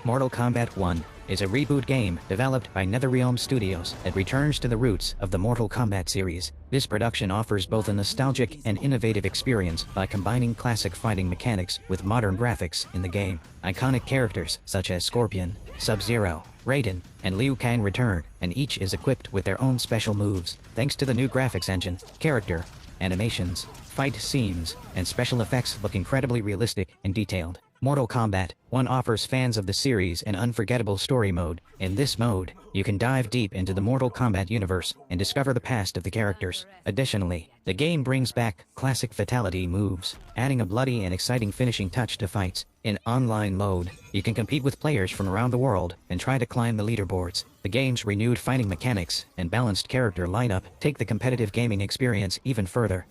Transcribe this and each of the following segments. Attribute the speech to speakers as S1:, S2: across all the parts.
S1: Mortal Kombat 1 is a reboot game developed by NetherRealm Studios that returns to the roots of the Mortal Kombat series. This production offers both a nostalgic and innovative experience by combining classic fighting mechanics with modern graphics in the game. Iconic characters such as Scorpion, Sub-Zero, Raiden, and Liu Kang return, and each is equipped with their own special moves. Thanks to the new graphics engine, character, animations, fight scenes, and special effects look incredibly realistic and detailed. Mortal Kombat 1 offers fans of the series an unforgettable story mode. In this mode, you can dive deep into the Mortal Kombat universe and discover the past of the characters. Additionally, the game brings back classic fatality moves, adding a bloody and exciting finishing touch to fights. In online mode, you can compete with players from around the world and try to climb the leaderboards. The game's renewed fighting mechanics and balanced character lineup take the competitive gaming experience even further.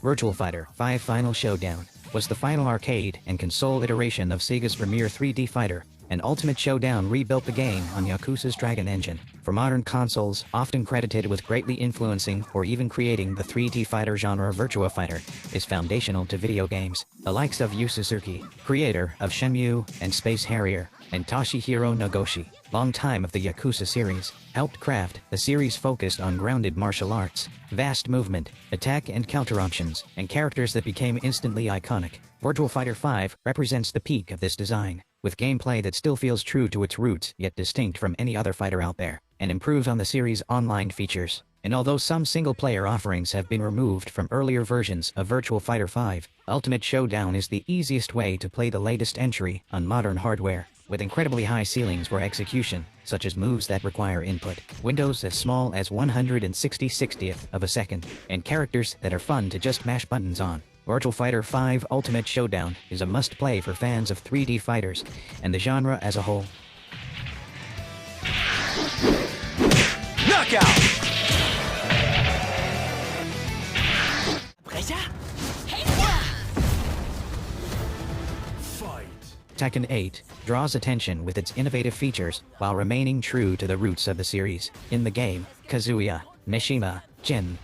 S1: Virtua Fighter 5 Final Showdown was the final arcade and console iteration of Sega's premier 3D fighter, and Ultimate Showdown rebuilt the game on Yakuza's Dragon engine. For modern consoles, often credited with greatly influencing or even creating the 3D fighter genre, Virtua Fighter is foundational to video games. The likes of Yu Suzuki, creator of Shenmue and Space Harrier, and Toshihiro Nagoshi, longtime of the Yakuza series, helped craft the series focused on grounded martial arts, vast movement, attack and counter options, and characters that became instantly iconic. Virtua Fighter 5 represents the peak of this design, with gameplay that still feels true to its roots yet distinct from any other fighter out there, and improves on the series' online features. And although some single-player offerings have been removed from earlier versions of Virtua Fighter 5, Ultimate Showdown is the easiest way to play the latest entry on modern hardware, with incredibly high ceilings for execution, such as moves that require input, windows as small as 1/166th of a second, and characters that are fun to just mash buttons on. Virtua Fighter 5 Ultimate Showdown is a must-play for fans of 3D fighters and the genre as a whole.
S2: Knockout!
S1: Tekken 8 draws attention with its innovative features while remaining true to the roots of the series. In the game, Kazuya, Mishima, Jin,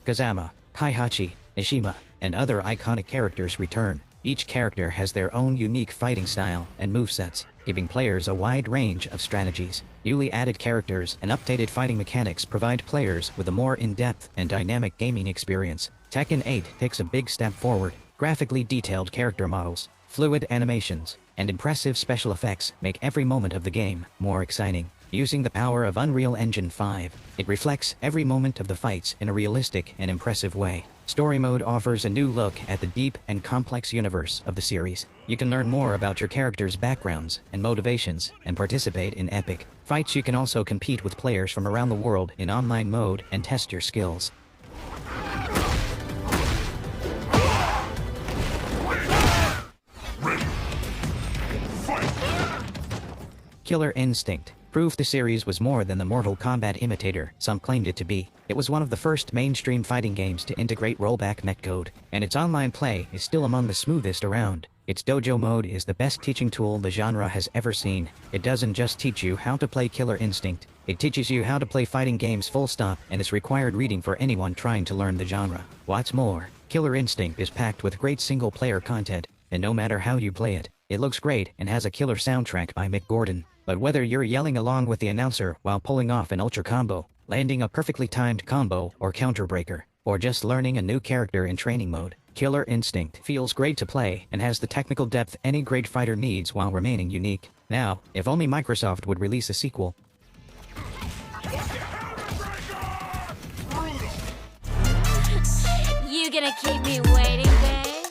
S1: Kazama, Heihachi, Ishima, and other iconic characters return. Each character has their own unique fighting style and movesets, giving players a wide range of strategies. Newly added characters and updated fighting mechanics provide players with a more in-depth and dynamic gaming experience. Tekken 8 takes a big step forward. Graphically detailed character models, fluid animations, and impressive special effects make every moment of the game more exciting. Using the power of Unreal Engine 5, it reflects every moment of the fights in a realistic and impressive way. Story mode offers a new look at the deep and complex universe of the series. You can learn more about your characters' backgrounds and motivations and participate in epic fights. You can also compete with players from around the world in online mode and test your skills. Killer Instinct proved the series was more than the Mortal Kombat imitator some claimed it to be. It was one of the first mainstream fighting games to integrate rollback netcode, and its online play is still among the smoothest around. Its dojo mode is the best teaching tool the genre has ever seen. It doesn't just teach you how to play Killer Instinct, it teaches you how to play fighting games full stop, and is required reading for anyone trying to learn the genre. What's more, Killer Instinct is packed with great single-player content, and no matter how you play it, it looks great and has a killer soundtrack by Mick Gordon. But whether you're yelling along with the announcer while pulling off an ultra combo, landing a perfectly timed combo or counterbreaker, or just learning a new character in training mode, Killer Instinct feels great to play and has the technical depth any great fighter needs while remaining unique. Now, if only Microsoft would release a sequel.
S3: You gonna keep me waiting, babe?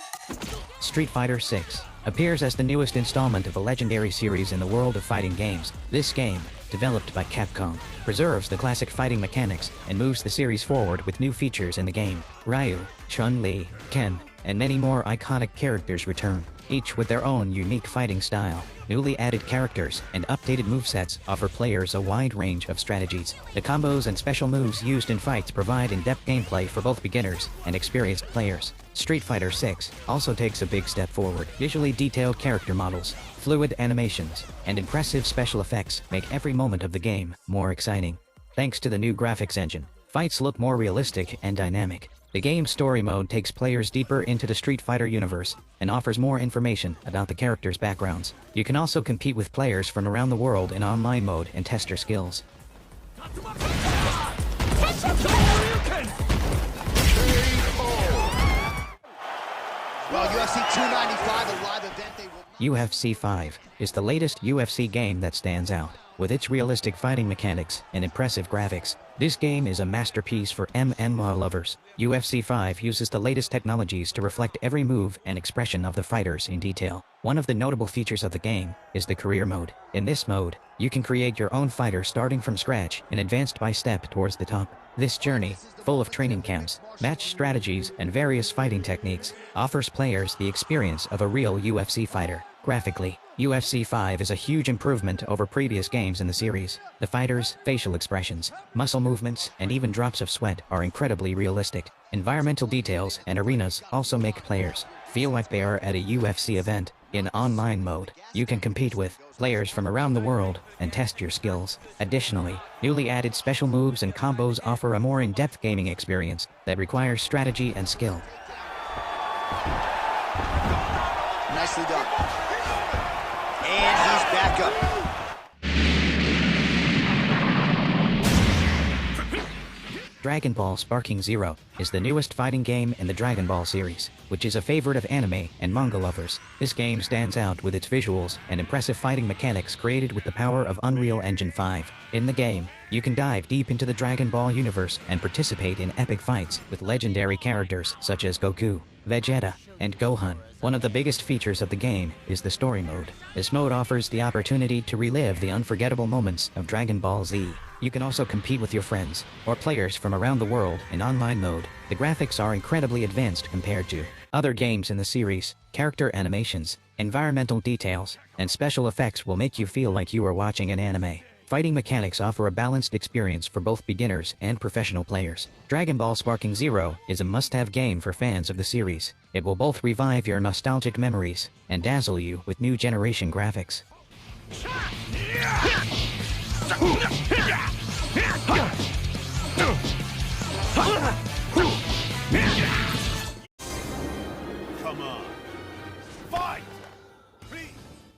S1: Street Fighter 6 appears as the newest installment of a legendary series in the world of fighting games. This game, developed by Capcom, preserves the classic fighting mechanics and moves the series forward with new features in the game. Ryu, Chun-Li, Ken, and many more iconic characters return. each with their own unique fighting style. Newly added characters and updated movesets offer players a wide range of strategies. The combos and special moves used in fights provide in-depth gameplay for both beginners and experienced players. Street Fighter VI also takes a big step forward. Visually detailed character models, fluid animations, and impressive special effects make every moment of the game more exciting. Thanks to the new graphics engine, fights look more realistic and dynamic. The game's story mode takes players deeper into the Street Fighter universe and offers more information about the characters' backgrounds. You can also compete with players from around the world in online mode and test your skills.
S2: Well, UFC 295, a live event they will...
S1: UFC 5 is the latest UFC game that stands out. With its realistic fighting mechanics and impressive graphics, this game is a masterpiece for MMA lovers. UFC 5 uses the latest technologies to reflect every move and expression of the fighters in detail. One of the notable features of the game is the career mode. In this mode, you can create your own fighter starting from scratch and advanced by step towards the top. This journey, full of training camps, match strategies, and various fighting techniques, offers players the experience of a real UFC fighter. Graphically, UFC 5 is a huge improvement over previous games in the series. The fighters' facial expressions, muscle movements, and even drops of sweat are incredibly realistic. Environmental details and arenas also make players feel like they are at a UFC event. In online mode, you can compete with players from around the world and test your skills. Additionally, newly added special moves and combos offer a more in-depth gaming experience that requires strategy and skill.
S2: Nicely done. And he's back up.
S1: Dragon Ball Sparking Zero is the newest fighting game in the Dragon Ball series, which is a favorite of anime and manga lovers. This game stands out with its visuals and impressive fighting mechanics created with the power of Unreal Engine 5. In the game, you can dive deep into the Dragon Ball universe and participate in epic fights with legendary characters such as Goku, Vegeta, and Gohan. One of the biggest features of the game is the story mode. This mode offers the opportunity to relive the unforgettable moments of Dragon Ball Z. You can also compete with your friends or players from around the world in online mode. The graphics are incredibly advanced compared to other games in the series. Character animations, environmental details, and special effects will make you feel like you are watching an anime. Fighting mechanics offer a balanced experience for both beginners and professional players. Dragon Ball Sparking Zero is a must-have game for fans of the series. It will both revive your nostalgic memories and dazzle you with new generation graphics.
S2: Come on. Fight!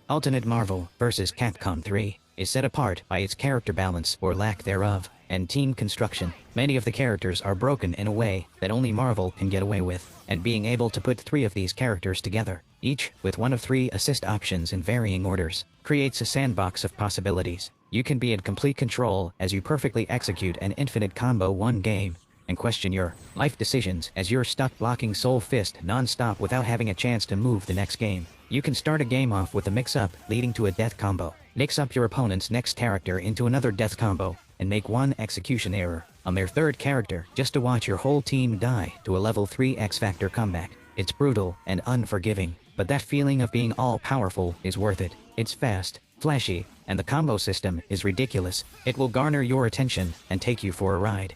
S1: Ultimate Marvel vs. Capcom 3 is set apart by its character balance or lack thereof, and team construction. Many of the characters are broken in a way that only Marvel can get away with, and being able to put 3 of these characters together, each with 1 of 3 assist options in varying orders, creates a sandbox of possibilities. You can be in complete control as you perfectly execute an infinite combo one game, and question your life decisions as you're stuck blocking Soul Fist non-stop without having a chance to move the next game. You can start a game off with a mix-up leading to a death combo, mix up your opponent's next character into another death combo, and make one execution error on their third character just to watch your whole team die to a level 3 X-Factor comeback. It's brutal and unforgiving, but that feeling of being all-powerful is worth it. It's fast, flashy, and the combo system is ridiculous. It will garner your attention and take you for a ride.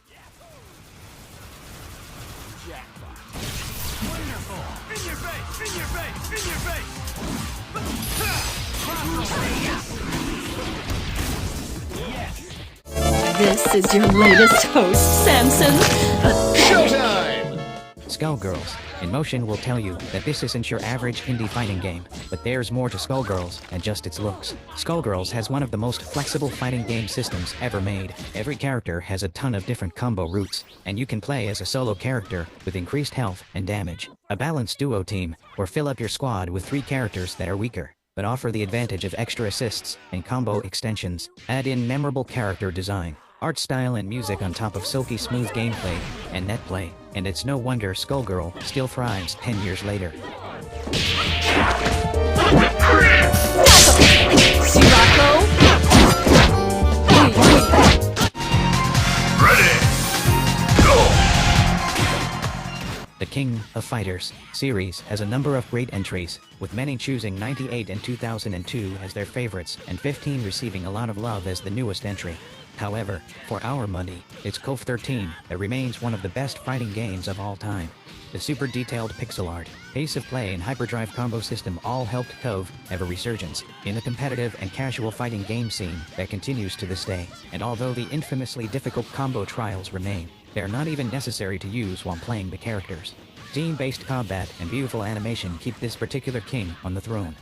S4: This is your latest host, Samson.
S2: Showtime!
S1: Skullgirls in Motion will tell you that this isn't your average indie fighting game, but there's more to Skullgirls than just its looks. Skullgirls has one of the most flexible fighting game systems ever made. Every character has a ton of different combo routes, and you can play as a solo character with increased health and damage. A balanced duo team, or fill up your squad with 3 characters that are weaker, but offer the advantage of extra assists and combo extensions. Add in memorable character design, art style, and music on top of silky smooth gameplay and net play, and it's no wonder Skullgirl still thrives 10 years later.
S4: Sirocco?
S5: Ready, go!
S1: The King of Fighters series has a number of great entries, with many choosing 98 and 2002 as their favorites and 15 receiving a lot of love as the newest entry. However, for our money, it's KOF 13 that remains one of the best fighting games of all time. The super detailed pixel art, pace of play and hyperdrive combo system all helped KOF have a resurgence in the competitive and casual fighting game scene that continues to this day. And although the infamously difficult combo trials remain, they are not even necessary to use while playing the characters. Team-based combat and beautiful animation keep this particular king on the throne.